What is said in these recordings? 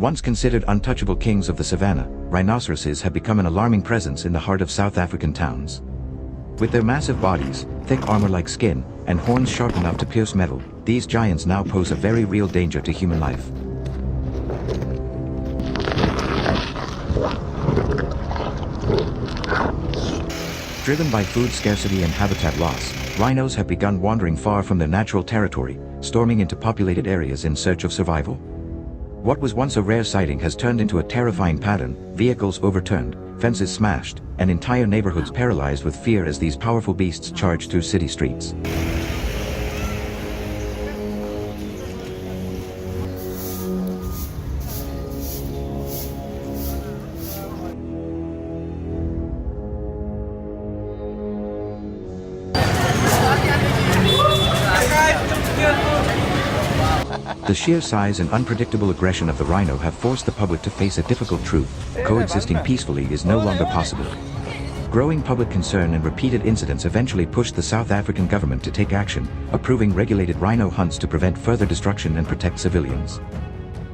Once considered untouchable kings of the savannah, rhinoceroses have become an alarming presence in the heart of South African towns. With their massive bodies, thick armor-like skin, and horns sharp enough to pierce metal, these giants now pose a very real danger to human life. Driven by food scarcity and habitat loss, rhinos have begun wandering far from their natural territory, storming into populated areas in search of survival. What was once a rare sighting has turned into a terrifying pattern: vehicles overturned, fences smashed, and entire neighborhoods paralyzed with fear as these powerful beasts charge through city streets. The sheer size and unpredictable aggression of the rhino have forced the public to face a difficult truth: coexisting peacefully is no longer possible. Growing public concern and repeated incidents eventually pushed the South African government to take action, approving regulated rhino hunts to prevent further destruction and protect civilians.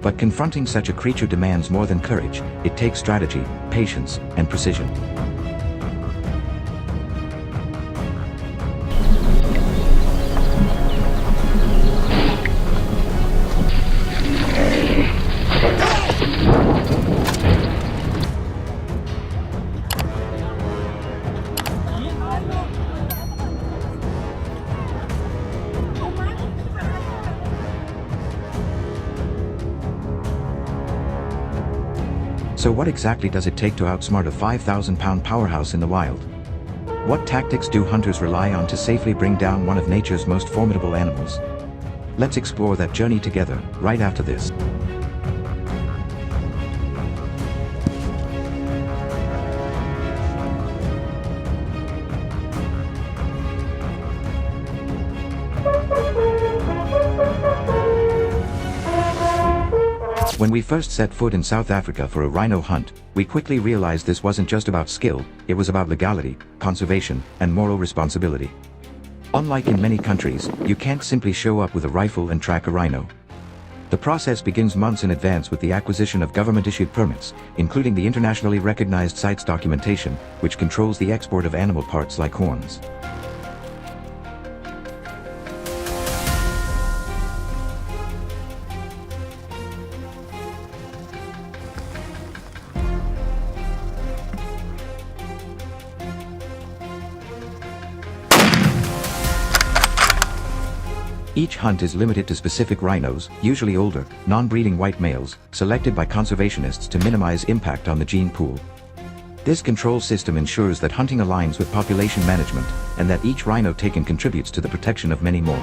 But confronting such a creature demands more than courage; it takes strategy, patience, and precision. So what exactly does it take to outsmart a 5,000-pound powerhouse in the wild? What tactics do hunters rely on to safely bring down one of nature's most formidable animals? Let's explore that journey together, right after this. When we first set foot in South Africa for a rhino hunt, we quickly realized this wasn't just about skill, it was about legality, conservation, and moral responsibility. Unlike in many countries, you can't simply show up with a rifle and track a rhino. The process begins months in advance with the acquisition of government-issued permits, including the internationally recognized CITES documentation, which controls the export of animal parts like horns. Each hunt is limited to specific rhinos, usually older, non-breeding white males, selected by conservationists to minimize impact on the gene pool. This control system ensures that hunting aligns with population management, and that each rhino taken contributes to the protection of many more.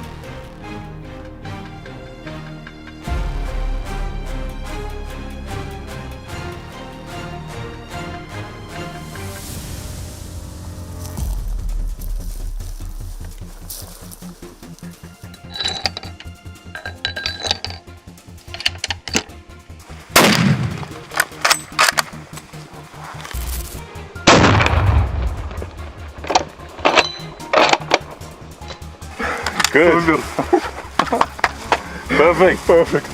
Good. Perfect.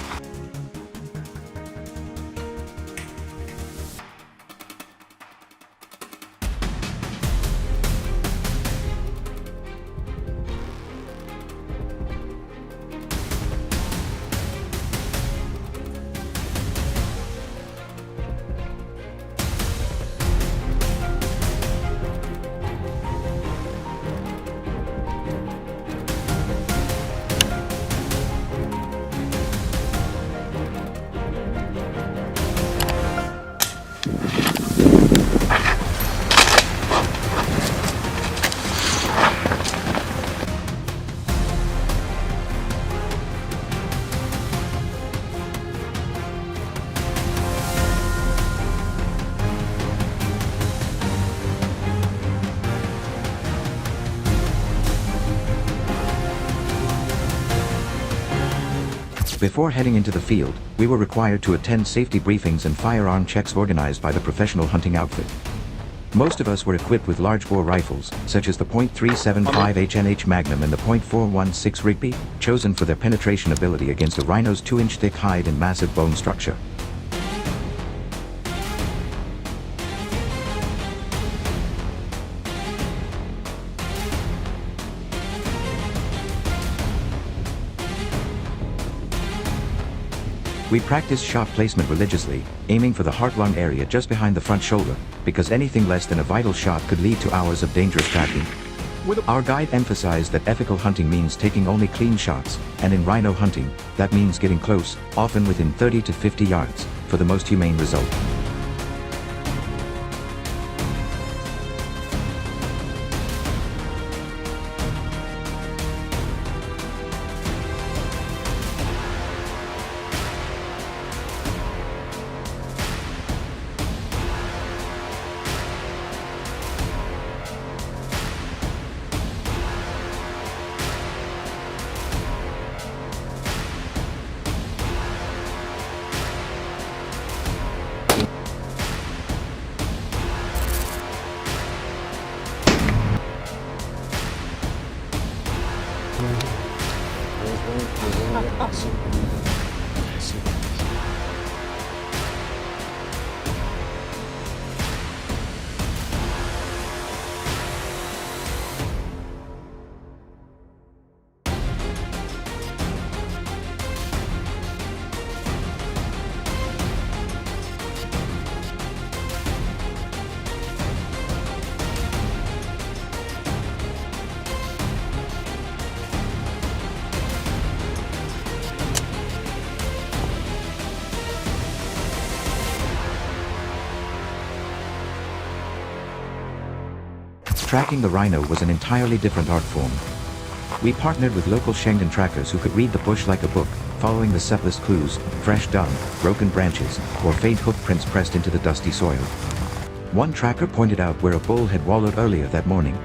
Before heading into the field, we were required to attend safety briefings and firearm checks organized by the professional hunting outfit. Most of us were equipped with large-bore rifles, such as the .375 HNH Magnum and the .416 Rigby, chosen for their penetration ability against a rhino's 2-inch thick hide and massive bone structure. We practiced shot placement religiously, aiming for the heart-lung area just behind the front shoulder, because anything less than a vital shot could lead to hours of dangerous tracking. Our guide emphasized that ethical hunting means taking only clean shots, and in rhino hunting, that means getting close, often within 30 to 50 yards, for the most humane result. Tracking the rhino was an entirely different art form. We partnered with local Schengen trackers who could read the bush like a book, following the subtlest clues, fresh dung, broken branches, or faint hoof prints pressed into the dusty soil. One tracker pointed out where a bull had wallowed earlier that morning.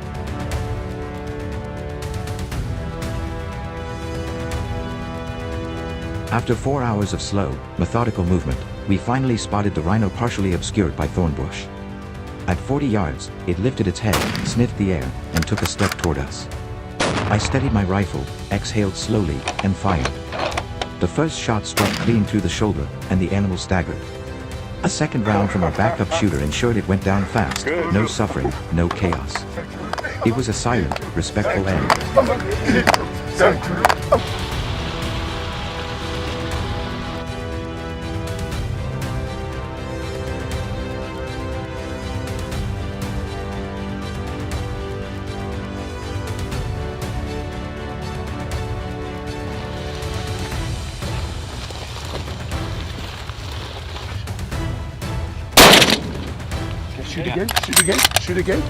After 4 hours of slow, methodical movement, we finally spotted the rhino partially obscured by thorn bush. At 40 yards, it lifted its head, sniffed the air, and took a step toward us. I steadied my rifle, exhaled slowly, and fired. The first shot struck clean through the shoulder, and the animal staggered. A second round from our backup shooter ensured it went down fast, no suffering, no chaos. It was a silent, respectful end. Shoot again, shoot again, shoot again.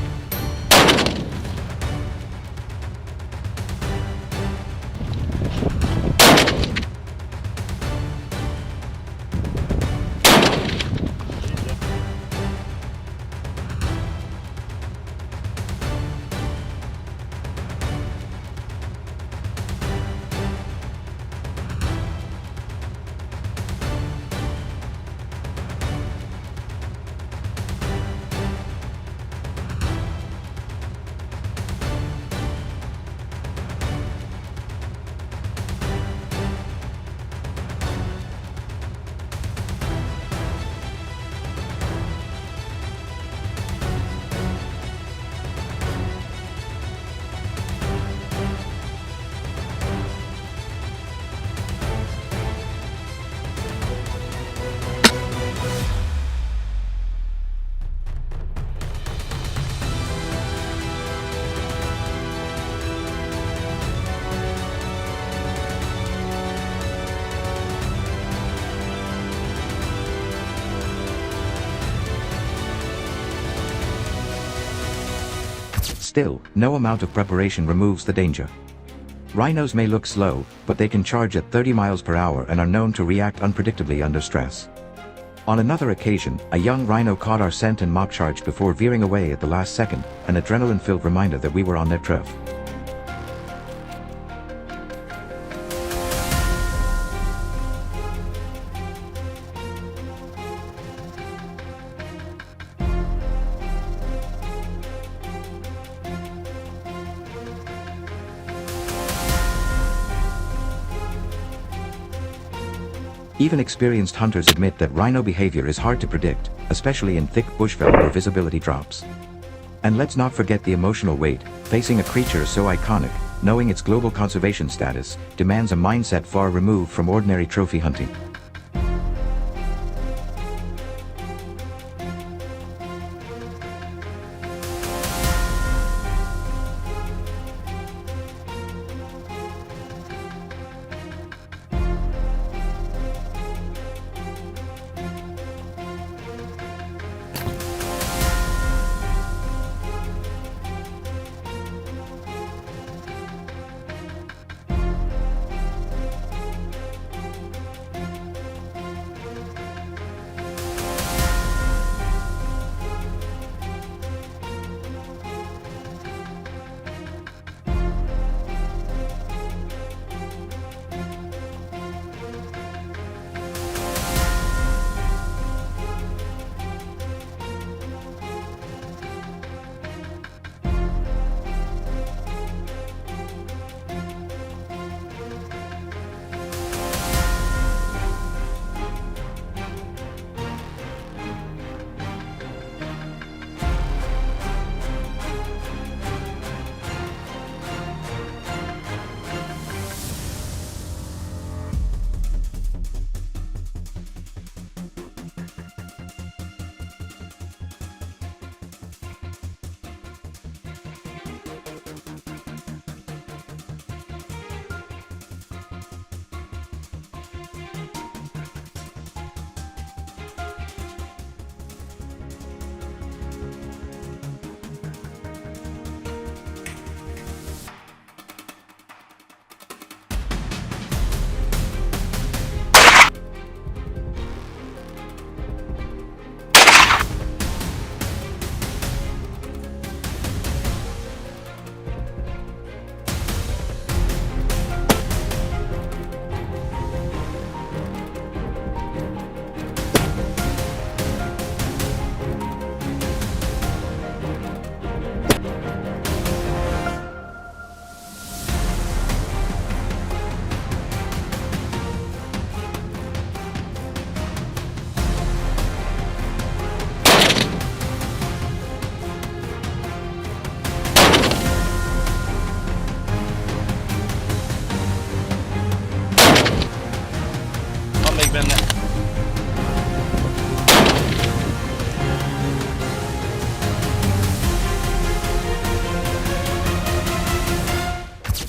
Still, no amount of preparation removes the danger. Rhinos may look slow, but they can charge at 30 miles per hour and are known to react unpredictably under stress. On another occasion, a young rhino caught our scent and mock charged before veering away at the last second, an adrenaline-filled reminder that we were on their turf. Even experienced hunters admit that rhino behavior is hard to predict, especially in thick bushveld where visibility drops. And let's not forget the emotional weight. Facing a creature so iconic, knowing its global conservation status, demands a mindset far removed from ordinary trophy hunting.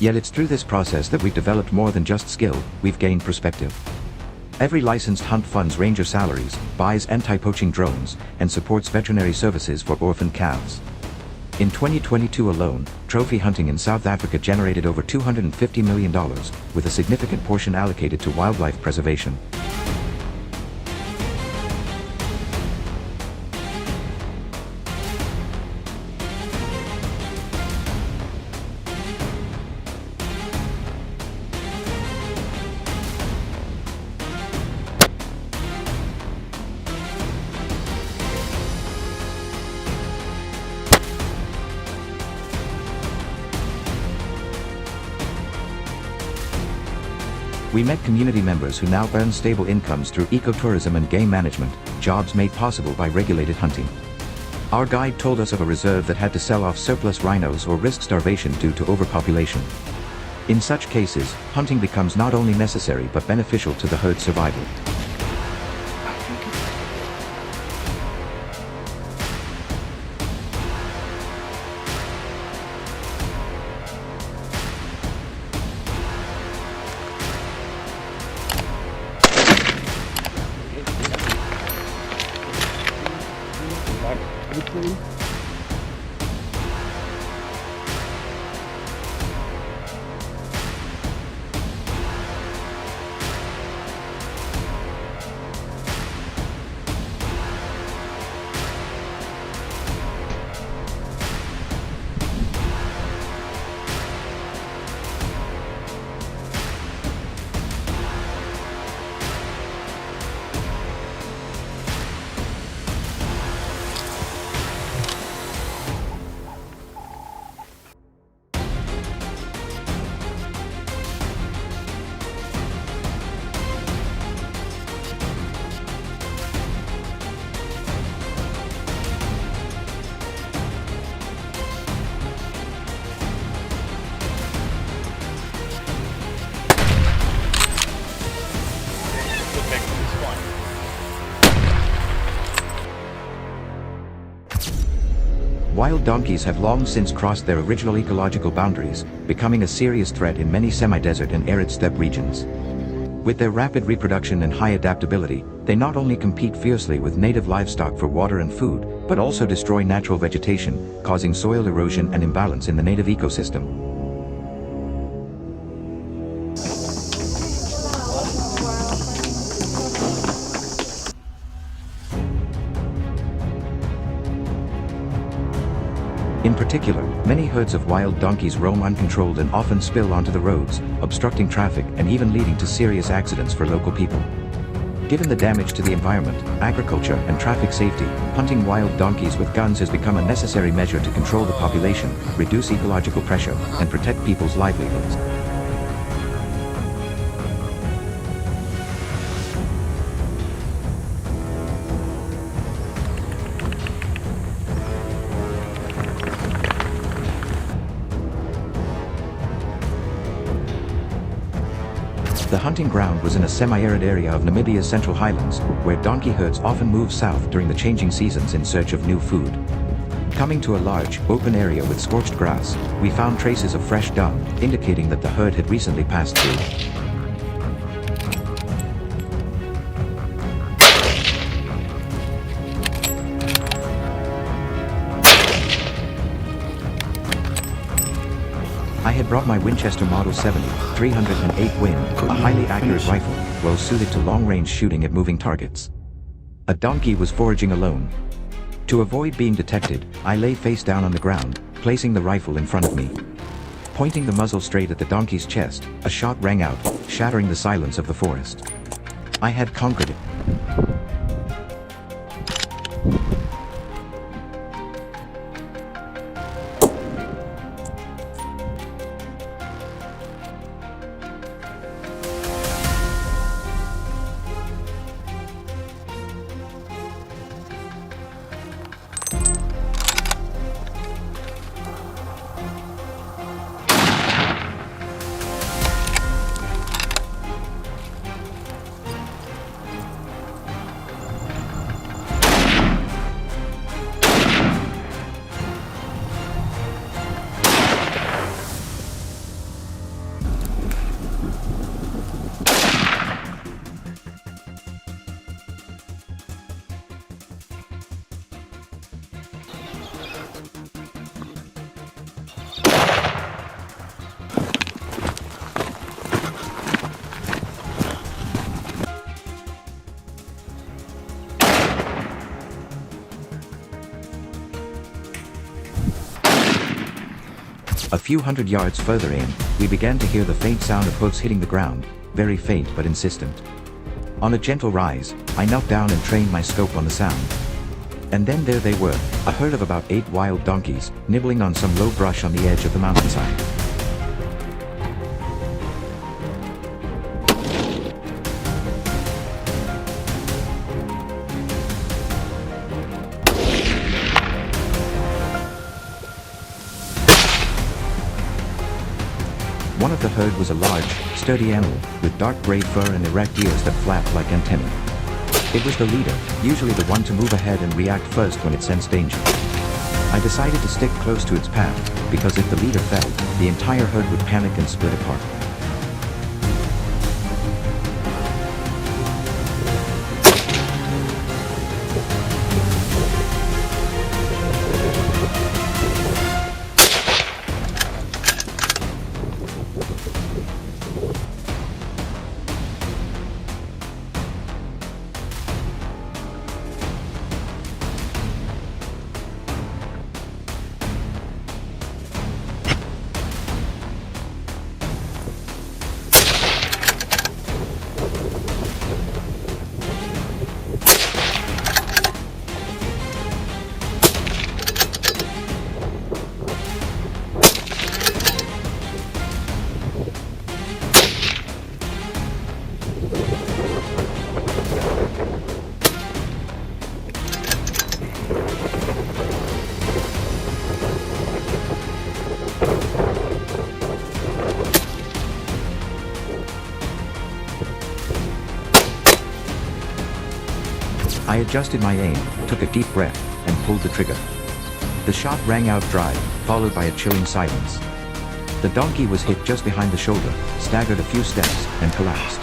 Yet it's through this process that we've developed more than just skill, we've gained perspective. Every licensed hunt funds ranger salaries, buys anti-poaching drones, and supports veterinary services for orphaned calves. In 2022 alone, trophy hunting in South Africa generated over $250 million, with a significant portion allocated to wildlife preservation. We met community members who now earn stable incomes through ecotourism and game management, jobs made possible by regulated hunting. Our guide told us of a reserve that had to sell off surplus rhinos or risk starvation due to overpopulation. In such cases, hunting becomes not only necessary but beneficial to the herd's survival. Wild donkeys have long since crossed their original ecological boundaries, becoming a serious threat in many semi-desert and arid steppe regions. With their rapid reproduction and high adaptability, they not only compete fiercely with native livestock for water and food, but also destroy natural vegetation, causing soil erosion and imbalance in the native ecosystem. In particular, many herds of wild donkeys roam uncontrolled and often spill onto the roads, obstructing traffic and even leading to serious accidents for local people. Given the damage to the environment, agriculture, and traffic safety, hunting wild donkeys with guns has become a necessary measure to control the population, reduce ecological pressure, and protect people's livelihoods. The hunting ground was in a semi-arid area of Namibia's Central Highlands, where donkey herds often move south during the changing seasons in search of new food. Coming to a large, open area with scorched grass, we found traces of fresh dung, indicating that the herd had recently passed through. I had brought my Winchester Model 70, 308 Win, a highly accurate rifle, well suited to long-range shooting at moving targets. A donkey was foraging alone. To avoid being detected, I lay face down on the ground, placing the rifle in front of me. Pointing the muzzle straight at the donkey's chest, a shot rang out, shattering the silence of the forest. I had conquered it. A few hundred yards further in, we began to hear the faint sound of hooves hitting the ground, very faint but insistent. On a gentle rise, I knelt down and trained my scope on the sound. And then there they were, a herd of about 8 wild donkeys, nibbling on some low brush on the edge of the mountainside. One of the herd was a large, sturdy animal, with dark gray fur and erect ears that flapped like antennae. It was the leader, usually the one to move ahead and react first when it sensed danger. I decided to stick close to its path, because if the leader fell, the entire herd would panic and split apart. I adjusted my aim, took a deep breath, and pulled the trigger. The shot rang out dry, followed by a chilling silence. The donkey was hit just behind the shoulder, staggered a few steps, and collapsed.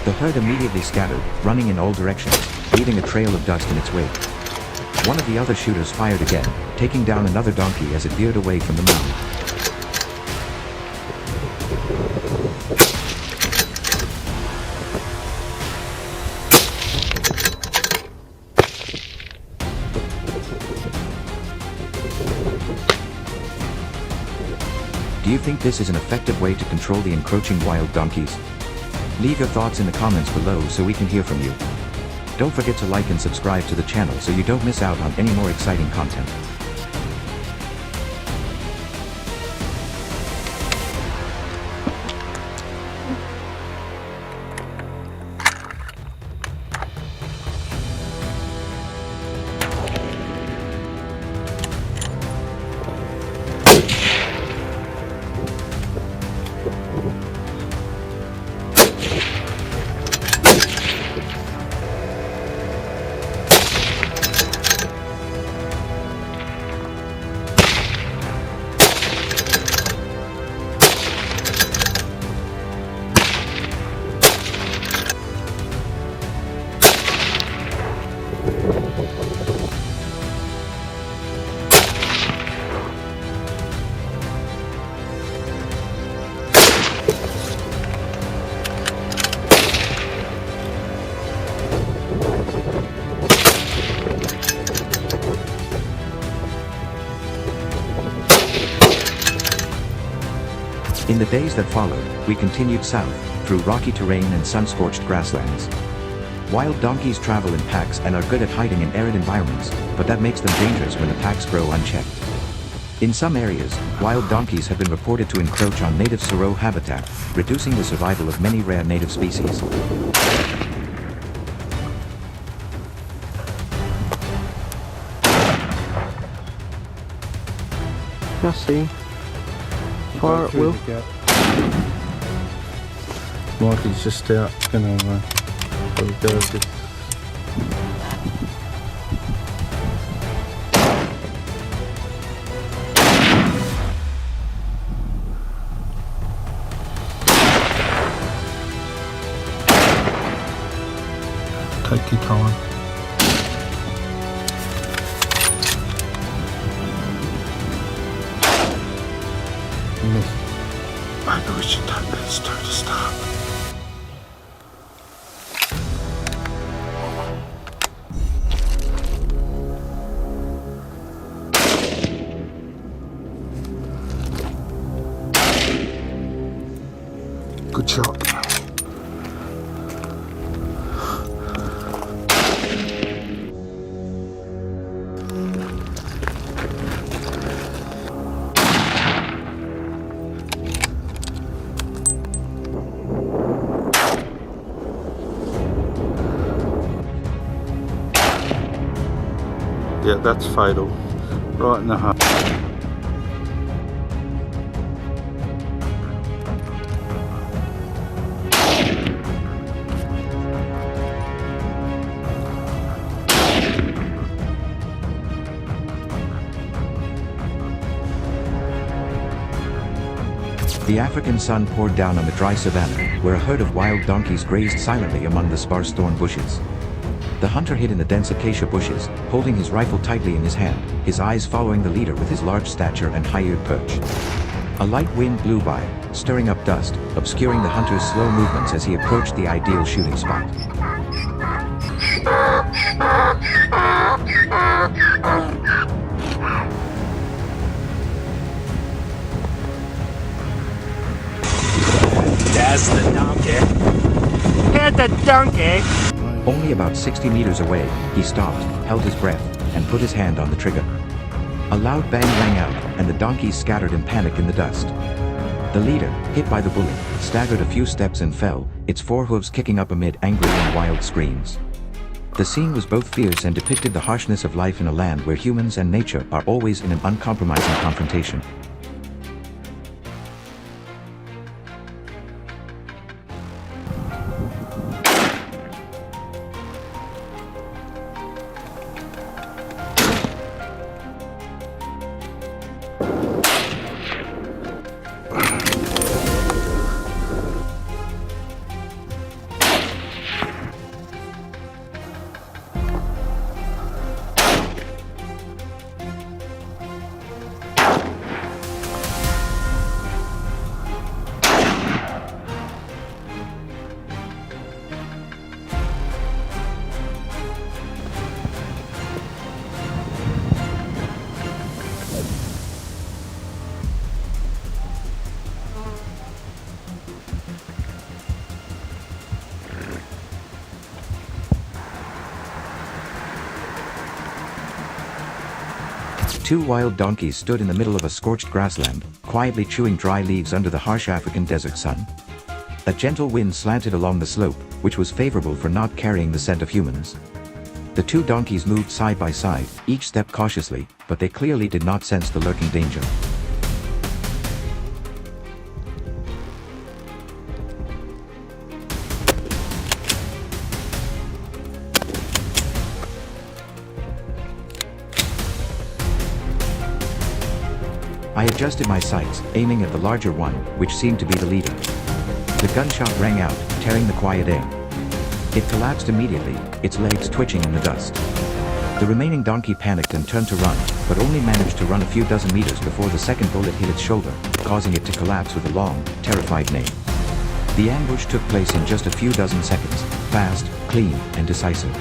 The herd immediately scattered, running in all directions, leaving a trail of dust in its wake. One of the other shooters fired again, taking down another donkey as it veered away from the mound. Do you think this is an effective way to control the encroaching wild donkeys? Leave your thoughts in the comments below so we can hear from you. Don't forget to like and subscribe to the channel so you don't miss out on any more exciting content. In the days that followed, we continued south, through rocky terrain and sun-scorched grasslands. Wild donkeys travel in packs and are good at hiding in arid environments, but that makes them dangerous when the packs grow unchecked. In some areas, wild donkeys have been reported to encroach on native sorrel habitat, reducing the survival of many rare native species. I see. Far Will. Marky's just out, gonna go just. Take your time. Maybe we should take these two to start. Yeah, that's fatal. Right in the heart. The African sun poured down on the dry savanna, where a herd of wild donkeys grazed silently among the sparse thorn bushes. The hunter hid in the dense acacia bushes, holding his rifle tightly in his hand, his eyes following the leader with his large stature and high-eared perch. A light wind blew by, stirring up dust, obscuring the hunter's slow movements as he approached the ideal shooting spot. That's the donkey. Hit the donkey! Only about 60 meters away, he stopped, held his breath, and put his hand on the trigger. A loud bang rang out, and the donkeys scattered in panic in the dust. The leader, hit by the bullet, staggered a few steps and fell, its forehooves kicking up amid angry and wild screams. The scene was both fierce and depicted the harshness of life in a land where humans and nature are always in an uncompromising confrontation. Two wild donkeys stood in the middle of a scorched grassland, quietly chewing dry leaves under the harsh African desert sun. A gentle wind slanted along the slope, which was favorable for not carrying the scent of humans. The two donkeys moved side by side, each step cautiously, but they clearly did not sense the lurking danger. I adjusted my sights, aiming at the larger one, which seemed to be the leader. The gunshot rang out, tearing the quiet air. It collapsed immediately, its legs twitching in the dust. The remaining donkey panicked and turned to run, but only managed to run a few dozen meters before the second bullet hit its shoulder, causing it to collapse with a long, terrified neigh. The ambush took place in just a few dozen seconds, fast, clean, and decisive.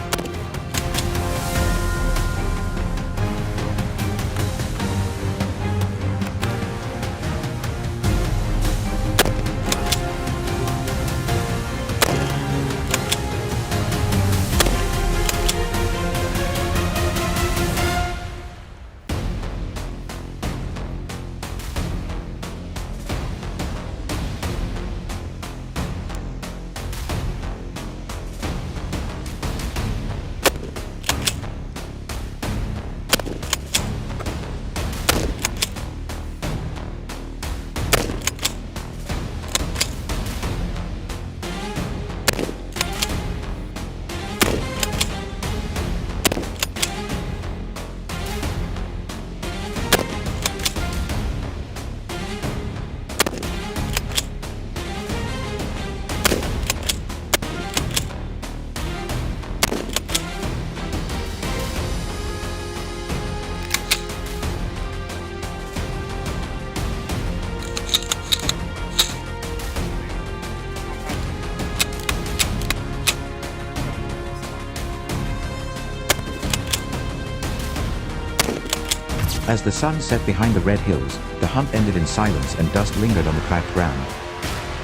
As the sun set behind the red hills, the hunt ended in silence and dust lingered on the cracked ground.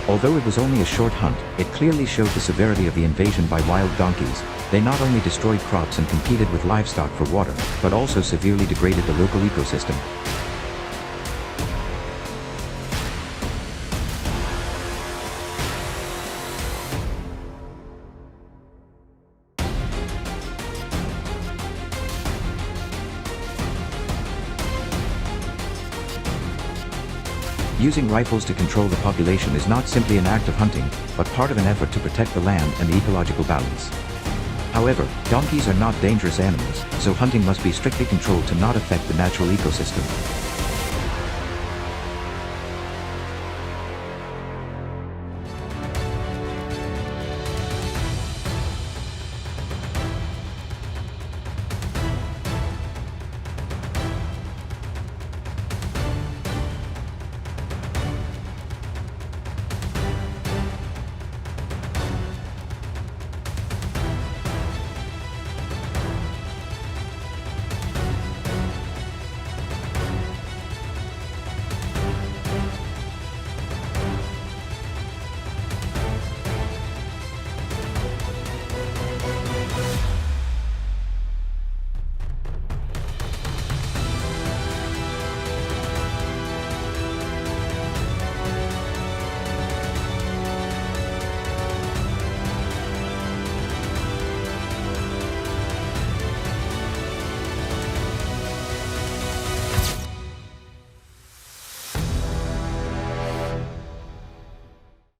Although it was only a short hunt, it clearly showed the severity of the invasion by wild donkeys. They not only destroyed crops and competed with livestock for water, but also severely degraded the local ecosystem. Using rifles to control the population is not simply an act of hunting, but part of an effort to protect the land and the ecological balance. However, donkeys are not dangerous animals, so hunting must be strictly controlled to not affect the natural ecosystem.